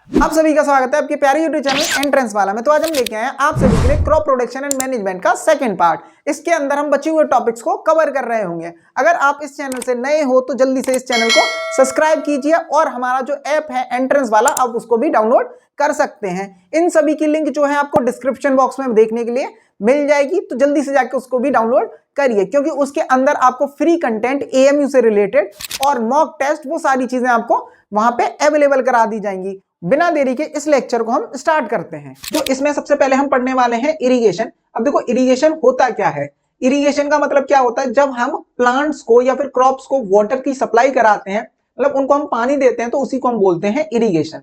आप सभी का स्वागत है आपके प्यारे यूट्यूब चैनल एंट्रेंस वाला में। तो आज हम लेके आए हैं आप सभी के लिए क्रॉप प्रोडक्शन एंड मैनेजमेंट का सेकंड पार्ट। इसके अंदर हम बचे हुए टॉपिक्स को कवर कर रहे होंगे। अगर आप इस चैनल से नए हो तो जल्दी से इस चैनल को सब्सक्राइब कीजिए और हमारा जो ऐप है एंट्रेंस वाला आप उसको भी डाउनलोड कर सकते हैं। इन सभी की लिंक जो है आपको डिस्क्रिप्शन बॉक्स में देखने के लिए मिल जाएगी, तो जल्दी से जाकर उसको भी डाउनलोड करिए, क्योंकि उसके अंदर आपको फ्री कंटेंट एएमयू से रिलेटेड और मॉक टेस्ट वो सारी चीजें आपको वहां पे अवेलेबल करा दी जाएंगी। बिना देरी के इस लेक्चर को हम स्टार्ट करते हैं। तो इसमें सबसे पहले हम पढ़ने वाले हैं इरिगेशन। अब देखो इरिगेशन होता क्या है। इरिगेशन का मतलब क्या होता है, जब हम प्लांट्स को या फिर क्रॉप्स को वाटर की सप्लाई कराते हैं, मतलब उनको हम पानी देते हैं, तो उसी को हम बोलते हैं इरिगेशन।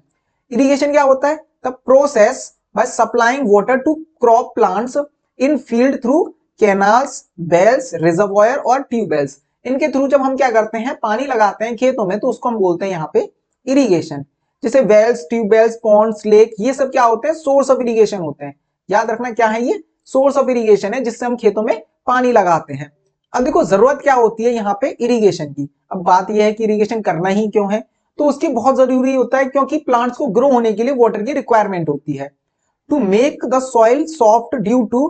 इरिगेशन क्या होता है, the process by supplying water to crop plants in field through canals, wells, reservoir और ट्यूबवेल्स। इनके थ्रू जब हम क्या करते हैं, पानी लगाते हैं खेतों में, तो उसको हम बोलते हैं यहाँ पे इरिगेशन। जैसे वेल्स, ट्यूबवेल्स, पॉन्ड्स, लेक, ये सब क्या होते हैं, सोर्स ऑफ इरिगेशन होते हैं। याद रखना क्या है, ये सोर्स ऑफ इरिगेशन है जिससे हम खेतों में पानी लगाते हैं। अब देखो जरूरत क्या होती है यहाँ पे इरिगेशन की। अब बात यह है कि इरिगेशन करना ही क्यों है, तो उसकी बहुत जरूरी होता है क्योंकि प्लांट्स को ग्रो होने के लिए वाटर की रिक्वायरमेंट होती है। To make the soil soft due to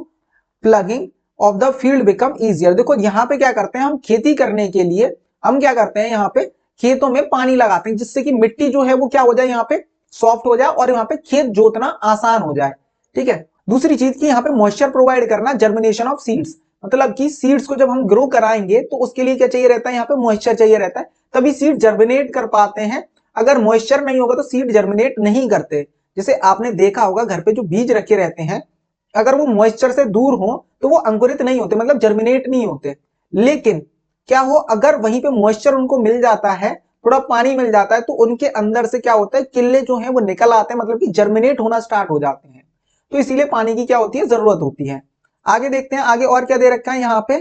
ploughing of the field become easier. देखो यहाँ पे क्या करते हैं, हम खेती करने के लिए हम क्या करते हैं, यहाँ पे खेतों में पानी लगाते हैं जिससे कि मिट्टी जो है वो क्या हो जाए, यहाँ पे सॉफ्ट हो जाए और यहाँ पे खेत जोतना आसान हो जाए। ठीक है। दूसरी चीज की यहाँ पे मॉइस्चर प्रोवाइड करना, जर्मिनेशन ऑफ सीड्स, मतलब कि सीड्स को जब हम ग्रो कराएंगे तो उसके लिए क्या चाहिए रहता है, यहाँ पे मॉइस्चर चाहिए रहता है, तभी सीड जर्मिनेट कर पाते हैं। अगर मॉइस्चर नहीं होगा तो सीड जर्मिनेट नहीं करते। जैसे आपने देखा होगा घर पे जो बीज रखे रहते हैं, अगर वो मॉइस्चर से दूर हो तो वो अंकुरित नहीं होते, मतलब जर्मिनेट नहीं होते। लेकिन क्या हो, अगर वहीं पे मॉइस्चर उनको मिल जाता है, थोड़ा पानी मिल जाता है, तो उनके अंदर से क्या होता है, किल्ले जो हैं वो निकल आते हैं, मतलब कि जर्मिनेट होना स्टार्ट हो जाते हैं। तो इसीलिए पानी की क्या होती है, जरूरत होती है। आगे देखते हैं, आगे और क्या दे रखा है यहाँ पे,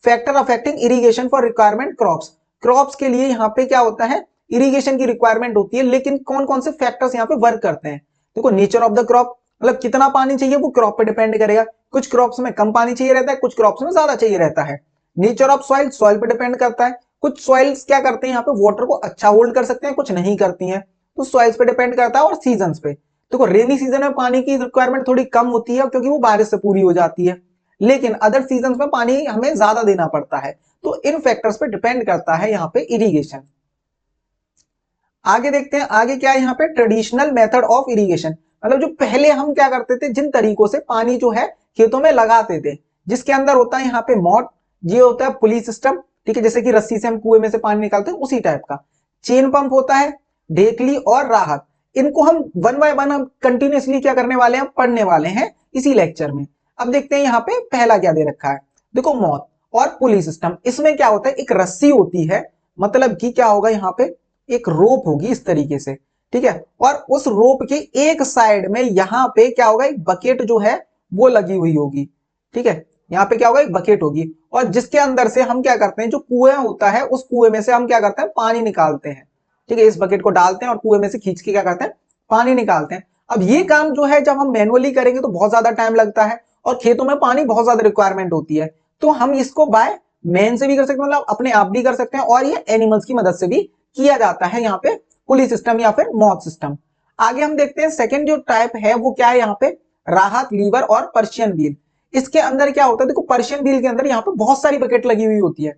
factor affecting irrigation for requirement crops. Crops के लिए यहाँ पे क्या होता है, इरिगेशन की रिक्वायरमेंट होती है, लेकिन कौन कौन से फैक्टर्स यहाँ पे वर्क करते हैं। देखो नेचर ऑफ द क्रॉप, मतलब कितना पानी चाहिए वो क्रॉप पे डिपेंड करेगा। कुछ क्रॉप्स में कम पानी चाहिए रहता है, कुछ क्रॉप्स में ज्यादा चाहिए रहता है। नेचर ऑफ सॉइल, सॉइल पे डिपेंड करता है। कुछ सॉइल्स क्या करते हैं, यहाँ पे वाटर को अच्छा होल्ड कर सकते हैं, कुछ नहीं करती हैं, तो सॉइल्स पे डिपेंड करता है। और सीजन्स पे, देखो रेनी सीजन में पानी की रिक्वायरमेंट थोड़ी कम होती है क्योंकि वो बारिश से पूरी हो जाती है, लेकिन अदर सीजन्स में पानी हमें ज्यादा देना पड़ता है। तो इन फैक्टर्स पे डिपेंड करता है यहाँ पे इरिगेशन। आगे देखते हैं, आगे क्या है यहाँ पे, ट्रेडिशनल मेथड ऑफ इरिगेशन, मतलब जो पहले हम क्या करते थे, जिन तरीकों से पानी जो है खेतों में लगाते थे, जिसके अंदर होता है यहाँ पे मॉट, ये होता है पुली सिस्टम, ठीक है, जैसे कि रस्सी से हम कुएं में से पानी निकालते हैं उसी टाइप का। चेन पंप होता है, ढेकली और राहत। इनको हम वन बाय वन हम कंटिन्यूसली क्या करने वाले हैं, पढ़ने वाले हैं इसी लेक्चर में। अब देखते हैं यहाँ पे पहला क्या दे रखा है, देखो मॉट और पुली सिस्टम। इसमें क्या होता है, एक रस्सी होती है, मतलब कि क्या होगा, यहाँ पे एक रोप होगी इस तरीके से, ठीक है, और उस रोप के एक साइड में यहाँ पे क्या होगा, एक बकेट जो है वो लगी हुई होगी। ठीक है, यहाँ पे क्या होगा, एक बकेट होगी, और जिसके अंदर से हम क्या करते हैं, जो कुएं होता है उस कुएं में से हम क्या करते हैं, पानी निकालते हैं। ठीक है, इस बकेट को डालते हैं और कुएं में से खींच के क्या करते हैं, पानी निकालते हैं। अब ये काम जो है जब हम मैनुअली करेंगे तो बहुत ज्यादा टाइम लगता है और खेतों में पानी बहुत ज्यादा रिक्वायरमेंट होती है, तो हम इसको बाय मैन से भी कर सकते हैं, मतलब अपने आप भी कर सकते हैं, और ये एनिमल्स की मदद से भी किया जाता है, यहाँ पे पुली सिस्टम या फिर मॉथ सिस्टम। आगे हम देखते हैं सेकंड जो टाइप है वो क्या है, यहाँ पे राहत, लीवर और पर्शियन व्हील। इसके अंदर क्या होता है, देखो पर्शियन व्हील के अंदर यहाँ पे बहुत सारी बकेट लगी हुई होती है।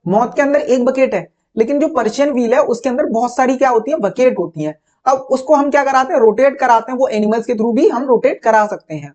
मौत के अंदर एक बकेट है, लेकिन जो पर्शियन व्हील है उसके अंदर बहुत सारी क्या होती है, बकेट होती है। अब उसको हम क्या कराते हैं, रोटेट कराते हैं, वो एनिमल्स के थ्रू भी हम रोटेट करा सकते हैं।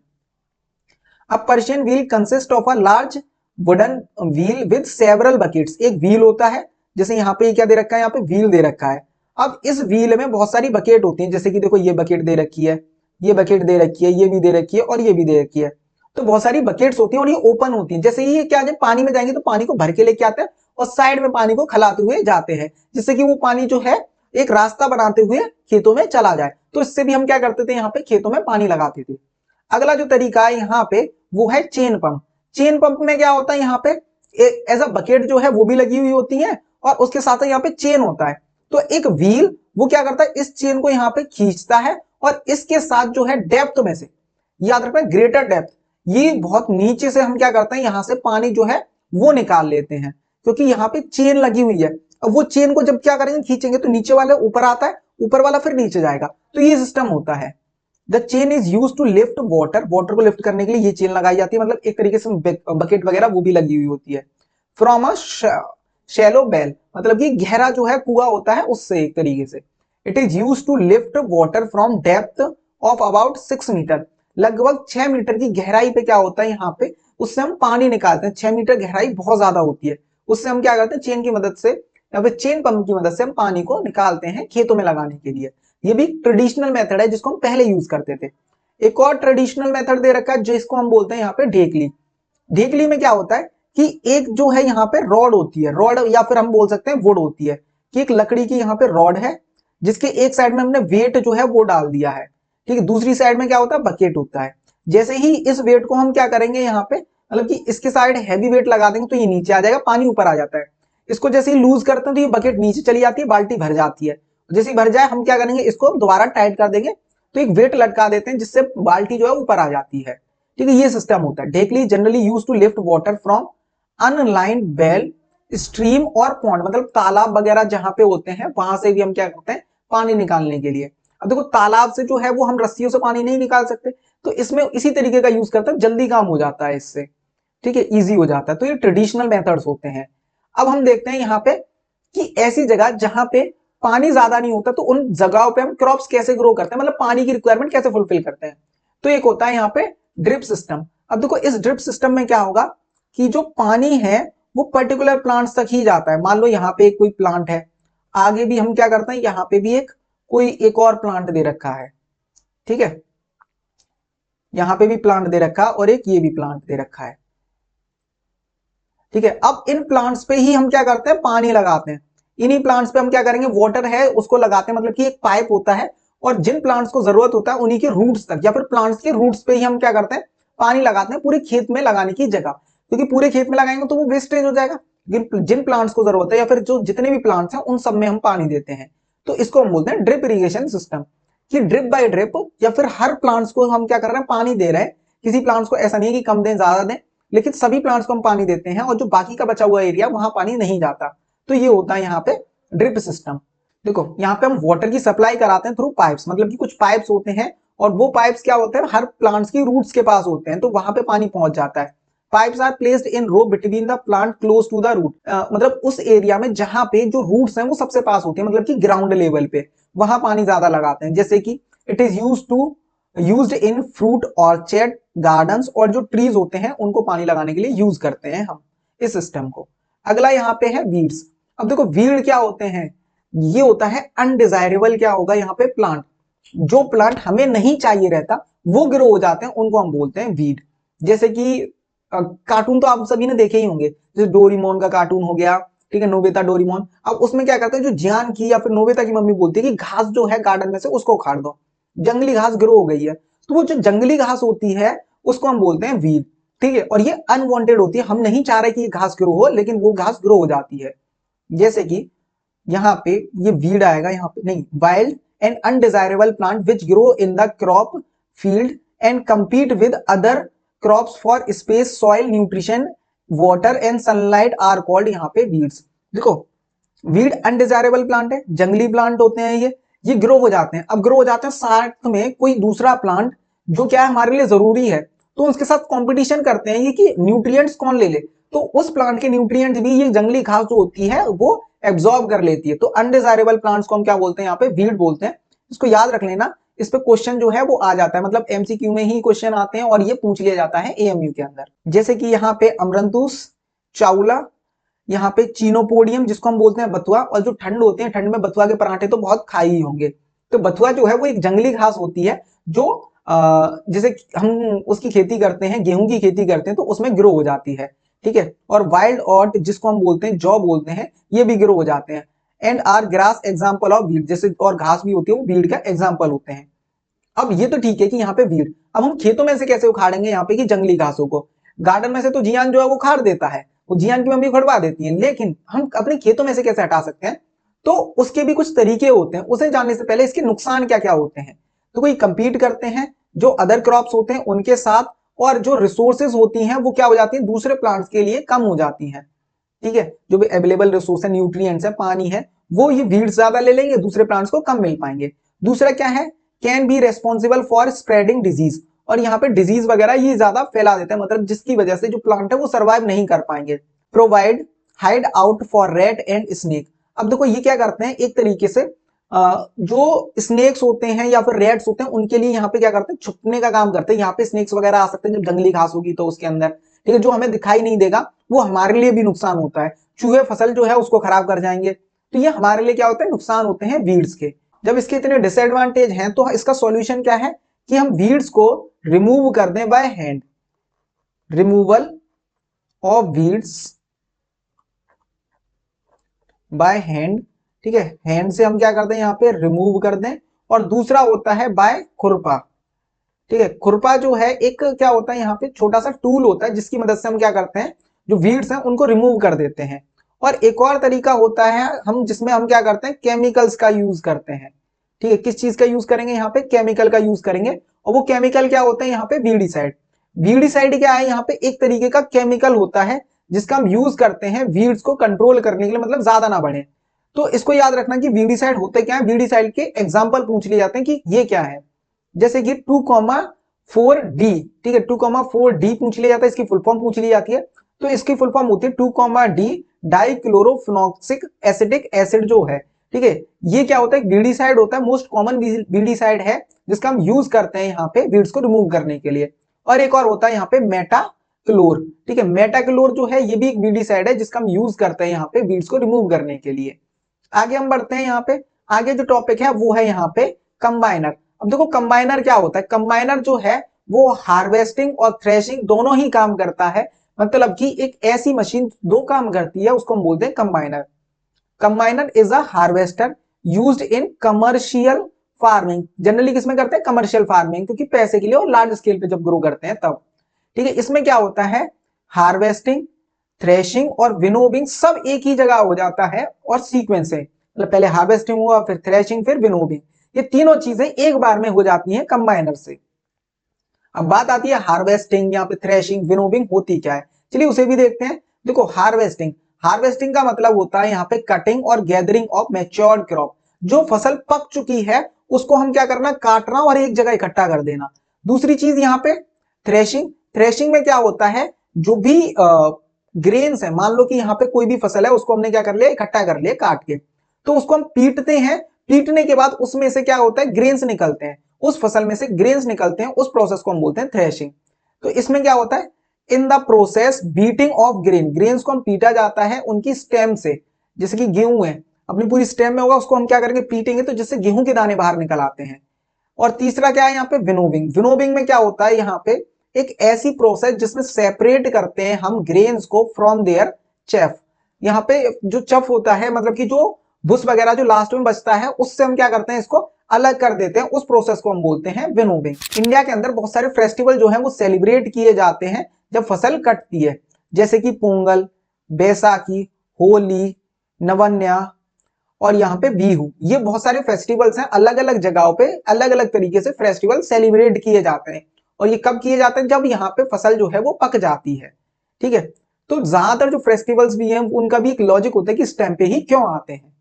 अब Persian wheel consist of a large wooden wheel with several buckets. एक व्हील होता है, जैसे यहाँ पे क्या दे रखा है, यहाँ पे व्हील दे रखा है। अब इस व्हील में बहुत सारी बकेट होती हैं, जैसे कि देखो ये बकेट दे रखी है, ये बकेट दे रखी है, ये भी दे रखी है और ये भी दे रखी है। तो बहुत सारी बकेट्स होती हैं और ये ओपन होती हैं। जैसे ये क्या, जब पानी में जाएंगे तो पानी को भर के लेके आते हैं और साइड में पानी को खिलाते हुए जाते हैं, जिससे कि वो पानी जो है एक रास्ता बनाते हुए खेतों में चला जाए। तो इससे भी हम क्या करते थे, यहाँ पे खेतों में पानी लगाते थे। अगला जो तरीका है यहाँ पे वो है चेन पंप। चेन पंप में क्या होता है, यहाँ पे एज अ बकेट जो है वो भी लगी हुई होती है और उसके साथ यहाँ पे चेन होता है। तो एक व्हील वो क्या करता है, इस चेन को यहाँ पे खींचता है और इसके साथ जो है डेप्थ में से, याद रखना ग्रेटर डेप्थ, ये बहुत नीचे से हम क्या करते हैं, यहाँ से पानी जो है वो निकाल लेते हैं, क्योंकि यहाँ पे चेन लगी हुई है। अब वो चेन को जब क्या करेंगे, खींचेंगे तो नीचे वाले ऊपर आता है ऊपर वाला फिर नीचे जाएगा। तो ये सिस्टम होता है। The chain is use to lift water, water को लिफ्ट करने के लिए ये चेन लगाई जाती है, मतलब एक तरीके से बकेट वगैरह वो भी लगी हुई होती है। फ्रॉम अ शैलो बेल, मतलब कि गहरा जो है कुआं होता है उससे, एक तरीके से। It is use to lift water from depth of about 6 metre, लगभग 6 मीटर की गहराई पे क्या होता है यहाँ पे, उससे हम पानी निकालते हैं। 6 मीटर गहराई बहुत ज्यादा होती है, उससे हम क्या करते हैं, चेन की मदद से या फिर चेन पंप की मदद से हम पानी को निकालते हैं खेतों में लगाने के लिए। ये भी ट्रेडिशनल मेथड है जिसको हम पहले यूज करते थे। एक और ट्रेडिशनल मेथड दे रखा है जिसको हम बोलते हैं यहाँ पे ढेकली। ढेकली में क्या होता है कि एक जो है यहाँ पे रॉड होती है, रॉड या फिर हम बोल सकते हैं वुड होती है, कि एक लकड़ी की यहाँ पे रॉड है जिसके एक साइड में हमने वेट जो है वो डाल दिया है, ठीक है। दूसरी साइड में क्या होता है, बकेट होता है। जैसे ही इस वेट को हम क्या करेंगे यहाँ पे, मतलब कि इसके साइड हैवी वेट लगा देंगे तो ये नीचे आ जाएगा, पानी ऊपर आ जाता है। इसको जैसे ही लूज करते हैं तो ये बकेट नीचे चली जाती है, बाल्टी भर जाती है। जैसे ही भर जाए हम क्या करेंगे, इसको दोबारा टाइट कर देंगे, तो एक वेट लटका देते हैं जिससे बाल्टी जो है ऊपर आ जाती है, ठीक है। ये सिस्टम होता है। ढेकली generally use to lift water from unlined well, stream और पॉन्ड, मतलब तालाब वगैरह जहां पे होते हैं वहां से भी हम क्या करते हैं, पानी निकालने के लिए। अब देखो तालाब से जो है वो हम रस्सियों से पानी नहीं निकाल सकते, तो इसमें इसी तरीके का यूज करते हैं, जल्दी काम हो जाता है इससे, ठीक है, इजी हो जाता है। तो ये ट्रेडिशनल मेथड्स होते हैं। अब हम देखते हैं यहाँ पे कि ऐसी जगह जहां पे पानी ज्यादा नहीं होता तो उन जगहों पे हम क्रॉप्स कैसे ग्रो करते हैं, मतलब पानी की रिक्वायरमेंट कैसे फुलफिल करते हैं। तो एक होता है यहाँ पे ड्रिप सिस्टम। अब देखो इस ड्रिप सिस्टम में क्या होगा कि जो पानी है वो पर्टिकुलर प्लांट्स तक ही जाता है। मान लो यहाँ पे कोई प्लांट है, आगे भी हम क्या करते हैं, यहाँ पे भी एक और प्लांट दे रखा है, ठीक है, यहाँ पे भी प्लांट दे रखा है और एक ये भी प्लांट दे रखा है, ठीक है। अब इन प्लांट्स पे ही हम क्या करते हैं, पानी लगाते हैं। इन्हीं प्लांट्स पे हम क्या करेंगे, वाटर है उसको लगाते हैं, मतलब कि एक पाइप होता है और जिन प्लांट्स को जरूरत होता है उन्हीं के रूट्स तक या फिर प्लांट्स के रूट्स पे ही हम क्या करते हैं, पानी लगाते हैं, पूरे खेत में लगाने की जगह। क्योंकि पूरे खेत में लगाएंगे तो वो वेस्टेज हो जाएगा। जिन प्लांट्स को जरूरत है या फिर जो जितने भी प्लांट्स हैं उन सब में हम पानी देते हैं। तो इसको हम बोलते हैं ड्रिप इरिगेशन सिस्टम, कि ड्रिप बाय ड्रिप या फिर हर प्लांट्स को हम क्या कर रहे हैं, पानी दे रहे हैं। किसी प्लांट्स को ऐसा नहीं है कि कम दें ज्यादा दें, लेकिन सभी प्लांट्स को हम पानी देते हैं और जो बाकी का बचा हुआ एरिया वहां पानी नहीं जाता। तो ये होता है यहाँ पे ड्रिप सिस्टम। देखो यहाँ पे हम वाटर की सप्लाई कराते हैं थ्रू पाइप्स, मतलब कि कुछ पाइप्स होते हैं और वो पाइप्स क्या होते हैं, हर प्लांट्स की रूट्स के पास होते हैं, तो वहां पे पानी पहुंच जाता है। Pipes are placed in row between the plant close to the root, मतलब उस एरिया में जहां पे जो रूट्स हैं वो सबसे पास होती है, मतलब कि ग्राउंड लेवल पे वहां पानी ज्यादा लगाते हैं। जैसे कि it is used in fruit orchard gardens, और जो ट्रीज होते हैं उनको पानी लगाने के लिए यूज करते हैं हम इस सिस्टम को। अगला यहाँ पे है वीड्स। अब देखो वीड क्या होते हैं, ये होता है अनडिजायरेबल, क्या होगा यहाँ पे, प्लांट। जो प्लांट हमें नहीं चाहिए रहता वो ग्रो हो जाते हैं, उनको हम बोलते हैं वीड। जैसे कि कार्टून तो आप सभी ने देखे ही होंगे, जैसे डोरीमोन का कार्टून हो गया, ठीक है, नोबिता डोरीमोन। अब उसमें क्या करते हैं, जो जियान की या फिर नोबिता की मम्मी बोलती है कि घास जो है गार्डन में से उसको उखाड़ दो, जंगली घास ग्रो हो गई है, तो वो जो जंगली घास होती है उसको हम बोलते हैं वीड, ठीक है। और ये अनवांटेड होती है, हम नहीं चाह रहे कि ये घास ग्रो हो, लेकिन वो घास ग्रो हो जाती है। जैसे कि यहाँ पे ये वीड आएगा, यहाँ पे नहीं, wild and undesirable plant which grow in the crop field and compete with other crops for space, soil, nutrition, water and sunlight are called यहाँ पे वीड्स। देखो वीड अनडिजायरेबल प्लांट है, जंगली प्लांट होते हैं, ये ग्रो हो जाते हैं। अब ग्रो हो जाते हैं, साथ में कोई दूसरा प्लांट जो क्या है हमारे लिए जरूरी है, तो उसके साथ कंपटीशन करते हैं ये कि न्यूट्रिएंट्स कौन ले ले, तो उस प्लांट के न्यूट्रिएंट्स भी ये जंगली घास जो होती है वो एब्जॉर्ब कर लेती है। तो अनडिजायरेबल प्लांट्स को हम क्या बोलते हैं, यहाँ पे वीड बोलते हैं। इसको याद रख लेना, इस पे क्वेश्चन जो है वो आ जाता है, मतलब एमसीक्यू में ही क्वेश्चन आते हैं और ये पूछ लिया जाता है एएमयू के अंदर। जैसे कि यहाँ पे अमरंतुस चावला, यहाँ पे चीनोपोडियम जिसको हम बोलते हैं बथुआ, और जो ठंड होते हैं ठंड में बथुआ के पराठे तो बहुत खाए ही होंगे। तो बथुआ जो है वो एक जंगली घास होती है जो जैसे हम उसकी खेती करते हैं, गेहूं की खेती करते हैं तो उसमें ग्रो हो जाती है, ठीक है। और वाइल्ड ऑट जिसको हम बोलते हैं जौ बोलते हैं, ये भी ग्रो हो जाते हैं। And are grass example of weed, जैसे और घास भी होती है वो वीड का एग्जाम्पल होते हैं। अब ये तो ठीक है कि यहाँ पे वीड, अब हम खेतों में से कैसे उखाड़ेंगे यहाँ पे कि जंगली घासों को, गार्डन में से तो जियान जो है वो उखाड़ देता है, वो जियान की मम्मी उखड़वा देती है, लेकिन हम अपने खेतों में से कैसे हटा सकते हैं, तो उसके भी कुछ तरीके होते हैं। उसे जानने से पहले इसके नुकसान क्या क्या होते हैं। तो कोई कंपीट करते हैं जो अदर क्रॉप्स होते हैं उनके साथ, और जो रिसोर्सेज होती हैं वो क्या हो जाती हैं, दूसरे प्लांट्स के लिए कम हो जाती हैं, ठीक है। जो भी अवेलेबल रिसोर्स है, न्यूट्रिएंट्स है, पानी है, वो ये वीड्स ज्यादा ले लेंगे, दूसरे प्लांट्स को कम मिल पाएंगे। दूसरा क्या है, can be responsible for spreading disease, और यहाँ पे डिजीज वगैरह ये ज्यादा फैला देते हैं, मतलब जिसकी वजह से जो प्लांट है वो सर्वाइव नहीं कर पाएंगे। Provide hide out for rat and snake. अब देखो ये क्या करते हैं, एक तरीके से जो स्नेक्स होते हैं या फिर रैट्स होते हैं उनके लिए यहाँ पे क्या करते हैं, छुपने का काम करते हैं। यहाँ पे स्नेक्स वगैरह आ सकते हैं जब जंगली घास होगी तो उसके अंदर, ठीक है, जो हमें दिखाई नहीं देगा वो हमारे लिए भी नुकसान होता है। चूहे फसल जो है उसको खराब कर जाएंगे, तो ये हमारे लिए क्या होता है, नुकसान होते हैं वीड्स के। जब इसके इतने डिसएडवांटेज हैं तो इसका सॉल्यूशन क्या है कि हम वीड्स को रिमूव कर दें by hand, removal of weeds by hand, ठीक है, हैंड से हम क्या करते हैं यहाँ पे रिमूव कर दें। और दूसरा होता है बाय खुरपा, ठीक है, खुरपा जो है एक क्या होता है यहाँ पे छोटा सा टूल होता है जिसकी मदद से हम क्या करते हैं, जो वीड्स हैं उनको रिमूव कर देते हैं। और एक और तरीका होता है हम जिसमें हम क्या करते हैं, केमिकल्स का यूज करते हैं, ठीक है। किस चीज का यूज करेंगे, यहाँ पे केमिकल का यूज करेंगे। और वो केमिकल क्या होते हैं यहाँ पे, वीडिसाइड। वीडिसाइड क्या है, यहाँ पे एक तरीके का केमिकल होता है जिसका हम यूज करते हैं वीड्स को कंट्रोल करने के लिए, मतलब ज्यादा ना बढ़े। तो इसको याद रखना कि वीडिसाइड होते क्या है, वीडिसाइड के एग्जाम्पल पूछ लिए जाते हैं कि ये क्या है, जैसे कि 2,4D, ठीक है, 2,4D पूछ लिया जाता है, इसकी फुल फॉर्म पूछ ली जाती है। तो इसकी फुल फॉर्म होती है 2,D डाइक्लोरोफिनॉक्सिक एसिटिक एसिड जो है, ठीक है। ये क्या होता है, वीडिसाइड होता है, मोस्ट कॉमन वीडिसाइड है जिसका हम यूज करते हैं यहाँ पे वीड्स को रिमूव करने के लिए। और एक और होता है यहाँ पे मेटाक्लोर, ठीक है, मेटाक्लोर जो है ये भी एक वीडिसाइड है जिसका हम यूज करते हैं यहाँ पे वीड्स को रिमूव करने के लिए। आगे हम बढ़ते हैं, यहाँ पे आगे जो टॉपिक है वो है यहाँ पे कंबाइनर। अब देखो कंबाइनर क्या होता है, कंबाइनर जो है वो हार्वेस्टिंग और थ्रेशिंग दोनों ही काम करता है, मतलब कि एक ऐसी मशीन दो काम करती है उसको हम बोलते हैं combiner. Combiner is a harvester used in commercial farming, generally किसमें करते हैं, कमर्शियल फार्मिंग, क्योंकि पैसे के लिए और लार्ज स्केल पे जब ग्रो करते हैं तब, ठीक है। इसमें क्या होता है, हार्वेस्टिंग, थ्रेशिंग और विनोविंग सब एक ही जगह हो जाता है और सीक्वेंस से, मतलब पहले हार्वेस्टिंग हुआ, फिर थ्रेशिंग, फिर विनोविंग, ये तीनों चीजें एक बार में हो जाती हैं कंबाइनर से। अब बात आती है हार्वेस्टिंग, यहाँ पे थ्रेशिंग, विनोविंग होती क्या है, चलिए उसे भी देखते हैं। देखो हार्वेस्टिंग, हार्वेस्टिंग का मतलब होता है यहाँ पे कटिंग और गैदरिंग ऑफ मैच्योर्ड क्रॉप, जो फसल पक चुकी है उसको हम क्या करना, काटना और एक जगह इकट्ठा कर देना। दूसरी चीज यहाँ पे थ्रेशिंग, थ्रेशिंग में क्या होता है, जो भी ग्रेन्स है, मान लो कि यहाँ पे कोई भी फसल है उसको हमने क्या कर लिया, इकट्ठा कर लिया काट के, तो उसको हम पीटते हैं, पीटने के बाद उसमें से क्या होता है, ग्रेन्स निकलते हैं, उस फसल में से ग्रेन्स निकलते हैं, उस प्रोसेस को हम बोलते हैं थ्रेशिंग। तो इसमें क्या होता है, in the process beating of grain, grains को हम पीटा जाता है उनकी स्टेम से, जैसे कि गेहूं है अपनी पूरी स्टेम में होगा, उसको हम क्या करेंगे, पीटेंगे, तो जिससे गेहूं के दाने बाहर निकल आते हैं। और तीसरा क्या है यहाँ पे, विनोविंग। विनोविंग में क्या होता है, यहाँ पे एक ऐसी प्रोसेस जिसमें सेपरेट करते हैं हम ग्रेन्स को फ्रॉम देयर चेफ। यहाँ पे जो चफ होता है, मतलब कि जो भुस वगैरह जो लास्ट में बचता है, उससे हम क्या करते हैं, इसको अलग कर देते हैं, उस प्रोसेस को हम बोलते हैं विनोविंग। इंडिया के अंदर बहुत सारे फेस्टिवल जो है वो सेलिब्रेट किए जाते हैं जब फसल कटती है, जैसे कि पोंगल, बैसाखी, होली, नवन्या और यहाँ पे बिहू। ये बहुत सारे फेस्टिवल्स हैं, अलग अलग जगहों पे अलग अलग तरीके से फेस्टिवल सेलिब्रेट किए जाते हैं। और ये कब किए जाते हैं, जब यहाँ पे फसल जो है वो पक जाती है, ठीक है। तो ज्यादातर जो फेस्टिवल्स भी हैं उनका भी एक लॉजिक होता है कि इस टाइम पे ही क्यों आते हैं।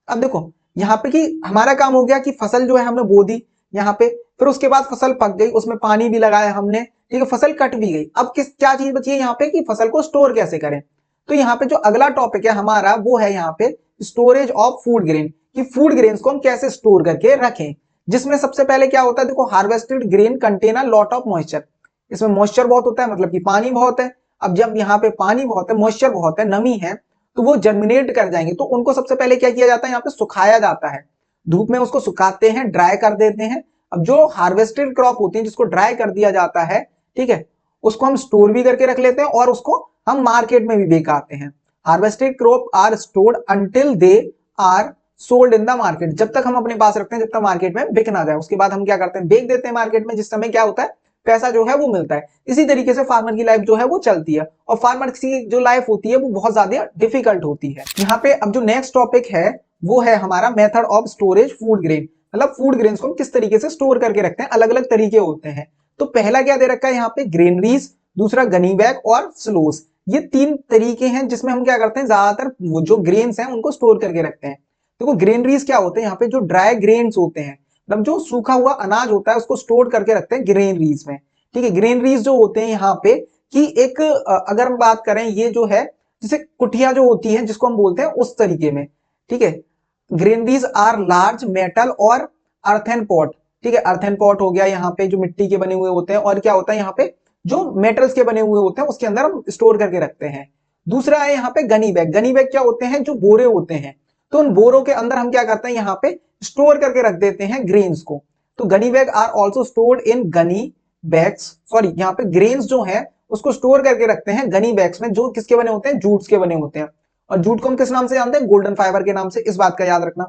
अब देखो यहाँ पे कि हमारा काम हो गया कि फसल जो है हमने बो दी यहाँ पे, फिर उसके बाद फसल पक गई, उसमें पानी भी लगाया हमने, ठीक है, फसल कट भी गई। अब क्या चीज बची है यहाँ पे कि फसल को स्टोर कैसे करें। तो यहाँ पे जो अगला टॉपिक है हमारा वो है यहाँ पे स्टोरेज ऑफ फूड ग्रेन, कि फूड ग्रेन्स को हम कैसे स्टोर करके रखें। जिसमें सबसे पहले क्या होता है, देखो harvested grain contain a lot of moisture, इसमें मॉइस्चर बहुत होता है, मतलब कि पानी बहुत है। अब जब यहाँ पे पानी बहुत है, मॉइस्चर बहुत है, नमी है, तो वो जर्मिनेट कर जाएंगे। तो उनको सबसे पहले क्या किया जाता है, यहाँ पे सुखाया जाता है, धूप में उसको सुखाते हैं, ड्राई कर देते हैं। अब जो हार्वेस्टेड क्रॉप होती है जिसको ड्राई कर दिया जाता है, ठीक है, उसको हम स्टोर भी करके रख लेते हैं और उसको हम मार्केट में भी बेच आते हैं। Harvested crop are stored until they are sold in the market, जब तक हम अपने पास रखते हैं जब तक मार्केट में बिक ना जाए, उसके बाद हम क्या करते हैं, बेच देते हैं मार्केट में, जिस समय क्या होता है, पैसा जो है वो मिलता है। इसी तरीके से फार्मर की लाइफ जो है वो चलती है, और फार्मर की जो लाइफ होती है वो बहुत ज्यादा डिफिकल्ट होती है। यहाँ पे अब जो नेक्स्ट टॉपिक है वो है हमारा method of storage food grain, मतलब फूड ग्रेन्स को हम किस तरीके से स्टोर करके रखते हैं, अलग अलग तरीके होते हैं। तो पहला क्या दे रखा है यहाँ पे, ग्रेनरीज, दूसरा गनी बैग और स्लोस। ये तीन तरीके हैं जिसमें हम क्या करते हैं, ज्यादातर जो ग्रेन्स हैं उनको स्टोर करके रखते हैं। देखो ग्रेनरीज क्या होते हैं, यहाँ पे जो ड्राई ग्रेन्स होते हैं, मतलब जो सूखा हुआ अनाज होता है उसको स्टोर करके रखते हैं ग्रेनरीज में। ठीक है, ग्रेनरीज जो होते हैं यहाँ पे कि एक अगर हम बात करें ये जो है जैसे कुटिया जो होती है जिसको हम बोलते हैं उस तरीके में। ठीक है, ग्रेनरीज आर लार्ज मेटल और अर्थन पॉट। ठीक है, अर्थन पॉट हो गया यहाँ पे जो मिट्टी के बने हुए होते हैं, और क्या होता है यहाँ पे जो मेटल्स के बने हुए होते हैं उसके अंदर हम स्टोर करके रखते हैं। दूसरा है यहाँ पे गनी बैग। गनी बैग क्या होते हैं, जो बोरे होते हैं, तो उन बोरों के अंदर हम क्या करते हैं यहाँ पे स्टोर करके रख देते हैं ग्रेन्स को। तो gunny bag are also stored in gunny bags, sorry यहाँ पे ग्रेन्स जो है उसको स्टोर करके रखते हैं गनी बैग्स में, जो किसके बने होते हैं, जूट्स के बने होते हैं। और जूट को हम किस नाम से जानते हैं, गोल्डन फाइबर के नाम से, इस बात का याद रखना।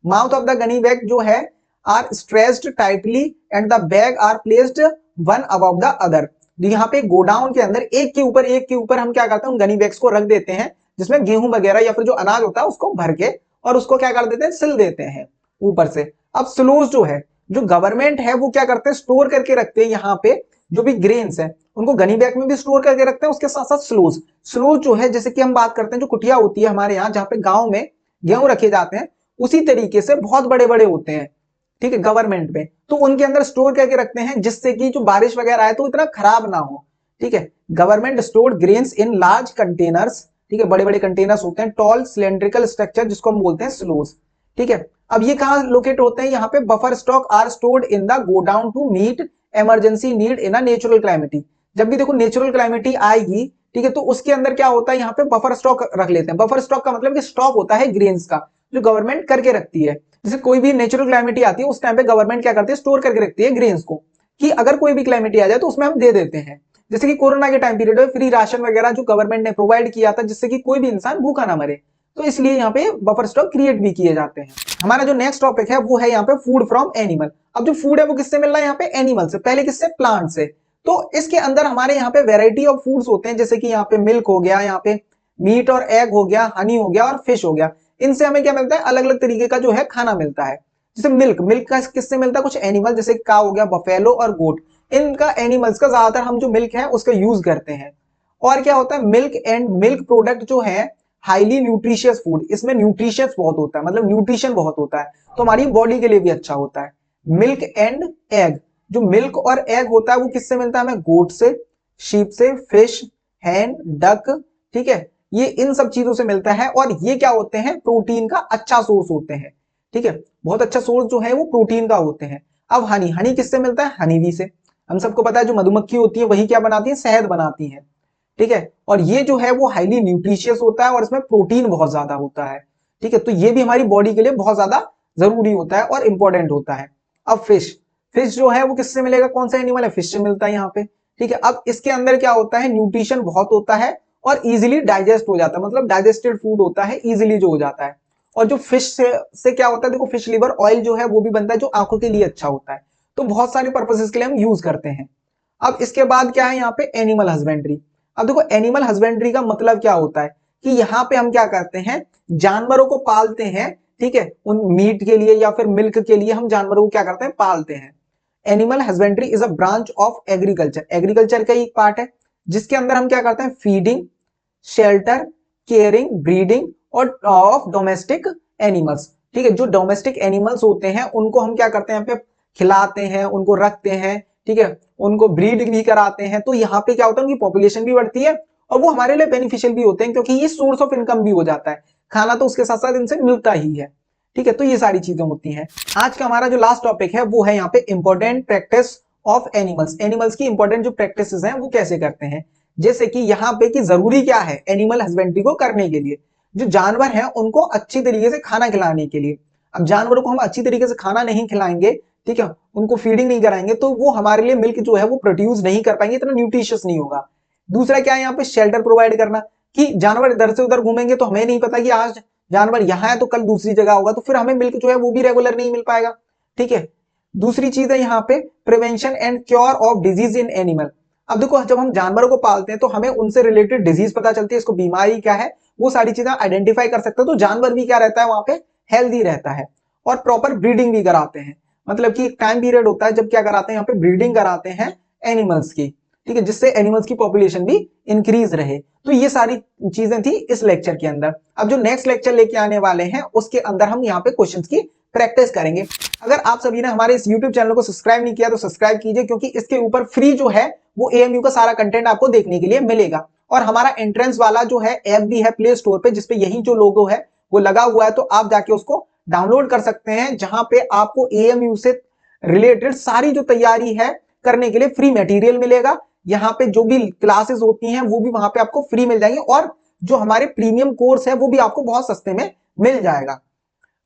Mouth of the gunny bag जो है are stretched tightly and the bag are placed one above the other. यहाँ पे गोडाउन के अंदर एक के ऊपर हम क्या करते हैं, उन गनी बैग्स को रख देते हैं जिसमें गेहूं वगैरह या फिर जो अनाज होता है उसको भर के, और उसको क्या कर देते हैं, सिल देते हैं ऊपर से। अब स्लोज जो है, जो गवर्नमेंट है वो क्या करते हैं, स्टोर करके रखते हैं यहाँ पे जो भी ग्रेन्स है उनको गनी बैग में भी स्टोर करके रखते हैं, उसके साथ साथ स्लोज। स्लोज जो है जैसे कि हम बात करते हैं जो कुटिया होती है हमारे यहाँ जहाँ पे गांव में गेहूं रखे जाते हैं, उसी तरीके से बहुत बड़े बड़े होते हैं। ठीक है, गवर्नमेंट में, तो उनके अंदर स्टोर करके रखते हैं जिससे कि जो बारिश वगैरह आए तो इतना खराब ना हो। ठीक है, government stored grains in large containers. ठीक है, बड़े बड़े कंटेनर्स होते हैं, टॉल सिलेंड्रिकल स्ट्रक्चर जिसको हम बोलते हैं स्लोज। ठीक है, अब ये कहां लोकेट होते हैं, यहाँ पे buffer stock are stored in the godown to meet emergency need in a natural calamity. जब भी देखो नेचुरल क्लाइमेटी आएगी, ठीक है, तो उसके अंदर क्या होता है, यहाँ पे बफर स्टॉक रख लेते हैं। बफर स्टॉक का मतलब कि स्टॉक होता है ग्रेन्स का जो गवर्नमेंट करके रखती है। जैसे कोई भी नेचुरल क्लाइमेटी आती है उस टाइम पे गवर्नमेंट क्या करती है, स्टोर करके रखती है ग्रेन्स को, कि अगर कोई भी क्लाइमेटी आ जाए तो उसमें हम दे देते हैं। जैसे कि कोरोना के टाइम पीरियड में फ्री राशन वगैरह जो गवर्नमेंट ने प्रोवाइड किया था जिससे कि कोई भी इंसान भूखा ना मरे, तो इसलिए यहाँ पे बफर स्टॉक क्रिएट भी किए जाते हैं। हमारा जो नेक्स्ट टॉपिक है वो है यहाँ पे फूड फ्रॉम एनिमल। अब जो फूड है वो किससे मिल रहा है, यहाँ पे एनिमल से, पहले किससे, प्लांट से। तो इसके अंदर हमारे यहाँ पे वेराइटी ऑफ फूड्स होते हैं, जैसे कि यहाँ पे मिल्क हो गया, यहाँ पे मीट और एग हो गया, हनी हो गया और फिश हो गया। इनसे हमें क्या मिलता है, अलग अलग तरीके का जो है खाना मिलता है। जैसे मिल्क, मिल्क का किससे मिलता है, कुछ एनिमल जैसे काऊ हो गया, बफेलो और गोट, इनका एनिमल्स का ज्यादातर हम जो मिल्क है उसका यूज करते हैं। और क्या होता है, मिल्क एंड मिल्क प्रोडक्ट जो है हाईली न्यूट्रिशियस फूड, इसमें न्यूट्रिशियस बहुत होता है, मतलब न्यूट्रिशन बहुत होता है, तो हमारी बॉडी के लिए भी अच्छा होता है। मिल्क एंड एग, जो मिल्क और एग होता है वो किससे मिलता है हमें, गोट से, शीप से, फिश, हैन, डक। ठीक है, ये इन सब चीजों से मिलता है, और ये क्या होते हैं, प्रोटीन का अच्छा सोर्स होते हैं। ठीक है, बहुत अच्छा सोर्स जो है वो प्रोटीन का होते हैं। अब हनी, हनी किससे मिलता है, हनी बी से। हम सबको पता है जो मधुमक्खी होती है वही क्या बनाती है, शहद बनाती है। ठीक है, और ये जो है वो हाईली न्यूट्रिशियस होता है और इसमें प्रोटीन बहुत ज्यादा होता है। ठीक है, तो ये भी हमारी बॉडी के लिए बहुत ज्यादा जरूरी होता है और इंपॉर्टेंट होता है। अब फिश, फिश जो है वो किससे मिलेगा, कौन सा एनिमल है, फिश से मिलता है यहाँ पे। ठीक है, अब इसके अंदर क्या होता है, न्यूट्रिशन बहुत होता है और इजिली डाइजेस्ट हो जाता है, मतलब डाइजेस्टेड फूड होता है, इजिली जो हो जाता है। और जो फिश से क्या होता है, देखो फिश लिवर ऑयल जो है वो भी बनता है जो आंखों के लिए अच्छा होता है। तो बहुत सारे पर्पसेस के लिए हम यूज करते हैं। अब इसके बाद क्या है यहाँ पे, एनिमल हस्बेंड्री। अब देखो एनिमल हस्बेंड्री का मतलब क्या होता है कि यहाँ पे हम क्या करते हैं, जानवरों को पालते हैं। ठीक है, उन मीट के लिए या फिर मिल्क के लिए हम जानवरों को क्या करते हैं, पालते हैं। Animal husbandry is a branch of agriculture, agriculture का एक पार्ट है जिसके अंदर हम क्या करते हैं, फीडिंग, शेल्टर, केयरिंग, ब्रीडिंग और ऑफ डोमेस्टिक एनिमल्स। ठीक है, जो डोमेस्टिक एनिमल्स होते हैं उनको हम क्या करते हैं, यहाँ पे खिलाते हैं, उनको रखते हैं। ठीक है, उनको ब्रीड भी कराते हैं, तो यहाँ पे क्या होता है, उनकी पॉपुलेशन भी बढ़ती है और वो हमारे लिए बेनिफिशियल भी होते हैं, क्योंकि ये सोर्स ऑफ इनकम भी हो जाता है, खाना तो उसके साथ साथ इनसे मिलता ही है। ठीक है, तो ये सारी चीजें होती हैं। आज का हमारा जो लास्ट टॉपिक है वो है यहाँ पे important practice of animals. Animals की इंपॉर्टेंट जो प्रैक्टिस हैं वो कैसे करते हैं, जैसे कि यहाँ पे कि जरूरी क्या है एनिमल हस्बेंड्री को करने के लिए, जो जानवर हैं उनको अच्छी तरीके से खाना खिलाने के लिए। अब जानवरों को हम अच्छी तरीके से खाना नहीं खिलाएंगे, ठीक है, उनको फीडिंग नहीं कराएंगे, तो वो हमारे लिए मिल्क जो है वो प्रोड्यूस नहीं कर पाएंगे, इतना न्यूट्रिशियस नहीं होगा। दूसरा क्या है, यहाँ पे शेल्टर प्रोवाइड करना, कि जानवर इधर से उधर घूमेंगे तो हमें नहीं पता कि आज जानवर यहाँ है तो कल दूसरी जगह होगा, तो फिर हमें मिल्क जो है वो भी रेगुलर नहीं मिल पाएगा। ठीक है, दूसरी चीज है यहाँ पे prevention and cure of disease in animal. अब देखो जब हम जानवरों को पालते हैं तो हमें उनसे रिलेटेड डिजीज पता चलती है, इसको बीमारी क्या है वो सारी चीजें आइडेंटिफाई कर सकते हैं, तो जानवर भी क्या रहता है वहां पे, हेल्दी रहता है। और प्रॉपर ब्रीडिंग भी कराते हैं, मतलब कि एक टाइम पीरियड होता है जब क्या कराते हैं, यहाँ पे ब्रीडिंग कराते हैं एनिमल्स की। ठीक है, जिससे एनिमल्स की पॉपुलेशन भी इंक्रीज रहे। तो ये सारी चीजें थी इस लेक्चर के अंदर। अब जो नेक्स्ट लेक्चर लेके आने वाले हैं उसके अंदर हम यहाँ पे क्वेश्चंस की प्रैक्टिस करेंगे। अगर आप सभी ने हमारे इस YouTube चैनल को सब्सक्राइब नहीं किया तो सब्सक्राइब कीजिए, क्योंकि इसके ऊपर फ्री जो है वो AMU का सारा कंटेंट आपको देखने के लिए मिलेगा। और हमारा एंट्रेंस वाला जो है ऐप भी है प्ले स्टोर पे, जिसपे यही जो लोगो है वो लगा हुआ है, तो आप जाके उसको डाउनलोड कर सकते हैं, जहां पे आपको AMU से रिलेटेड सारी जो तैयारी है करने के लिए फ्री मटेरियल मिलेगा। यहाँ पे जो भी क्लासेस होती हैं वो भी वहां पे आपको फ्री मिल जाएंगे, और जो हमारे प्रीमियम कोर्स है वो भी आपको बहुत सस्ते में मिल जाएगा।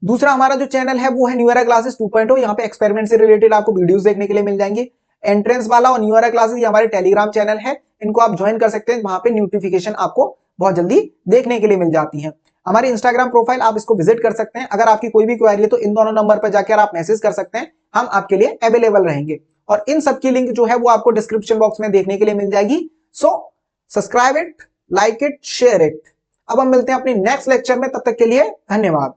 दूसरा हमारा जो चैनल है वो है न्यू एरा क्लासेस 2.0। यहाँ पे एक्सपेरिमेंट से रिलेटेड आपको वीडियोस देखने के लिए मिल जाएंगे। एंट्रेंस वाला और न्यू एरा क्लासेस ये हमारे टेलीग्राम चैनल है, इनको आप ज्वाइन कर सकते हैं, वहां पे नोटिफिकेशन आपको बहुत जल्दी देखने के लिए मिल जाती है। हमारी इंस्टाग्राम प्रोफाइल आप इसको विजिट कर सकते हैं। अगर आपकी कोई भी क्वेरी है तो इन दोनों नंबर पर जाकर आप मैसेज कर सकते हैं, हम आपके लिए अवेलेबल रहेंगे। और इन सब की लिंक जो है वो आपको डिस्क्रिप्शन बॉक्स में देखने के लिए मिल जाएगी। So subscribe it, like it, share it. अब हम मिलते हैं अपने नेक्स्ट लेक्चर में, तब तक के लिए धन्यवाद।